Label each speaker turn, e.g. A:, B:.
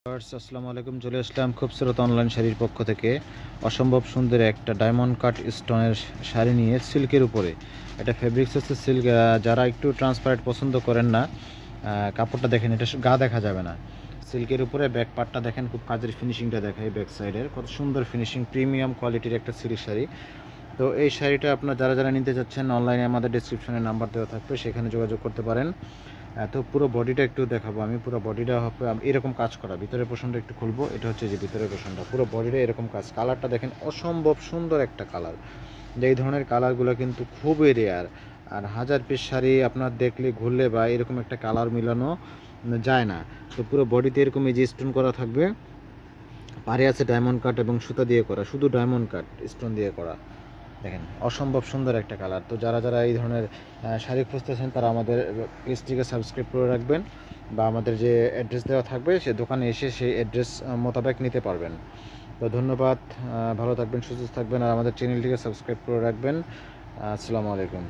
A: আসসালামু আলাইকুম। চলে আসলাম খুবসুরত অনলাইন শাড়ির পক্ষ থেকে অসম্ভব সুন্দর একটা ডায়মন্ড কাট স্টোনের শাড়ি নিয়ে সিল্কের উপরে। এটা ফেব্রিক্স হচ্ছে সিল্ক। যারা একটু ট্রান্সপারেন্ট পছন্দ করেন না, কাপড়টা দেখেন, এটা গা দেখা যাবে না। সিল্কের উপরে ব্যাক পার্টটা দেখেন, খুব কাজের ফিনিশিংটা দেখায়। ব্যাক সাইডের কত সুন্দর ফিনিশিং, প্রিমিয়াম কোয়ালিটির একটা সিল্ক শাড়ি। তো এই শাড়িটা আপনার যারা নিতে চাচ্ছেন, অনলাইনে আমাদের ডেসক্রিপশনে নাম্বার দেওয়া থাকবে, সেখানে যোগাযোগ করতে পারেন। তো পুরো বডিটা একটু দেখাবো আমি। পুরো বডিটা হবে এরকম কাজ করা। ভিতরের পোর্শনটা একটু খুলবো। এটা হচ্ছে যে ভিতরের পোর্শনটা, পুরো বডিটা এরকম কাজ। কালারটা দেখেন, অসম্ভব সুন্দর একটা কালার। এই ধরনের কালারগুলো কিন্তু খুবই রেয়ার। আর হাজার পিস শাড়ি আপনার দেখলে, ঘুরলে বা এরকম একটা কালার মিলানো যায় না। তো পুরো বডিতে এরকম এই যে স্টোন করা থাকবে। পাড়ে আছে ডায়মন্ড কাট এবং সুতা দিয়ে করা, শুধু ডায়মন্ড কাট স্টোন দিয়ে করা। দেখেন, অসম্ভব সুন্দর একটা কালার। তো যারা এই ধরনের শাড়ি খুঁজতেছেন, তারা আমাদের পেজটিকে সাবস্ক্রাইব করে রাখবেন, বা আমাদের যে অ্যাড্রেস দেওয়া থাকবে সে দোকানে এসে সেই অ্যাড্রেস মোতাবেক নিতে পারবেন। তো ধন্যবাদ। ভালো থাকবেন, সুস্থ থাকবেন, আর আমাদের চ্যানেলটিকে সাবস্ক্রাইব করে রাখবেন। আসসালামু আলাইকুম।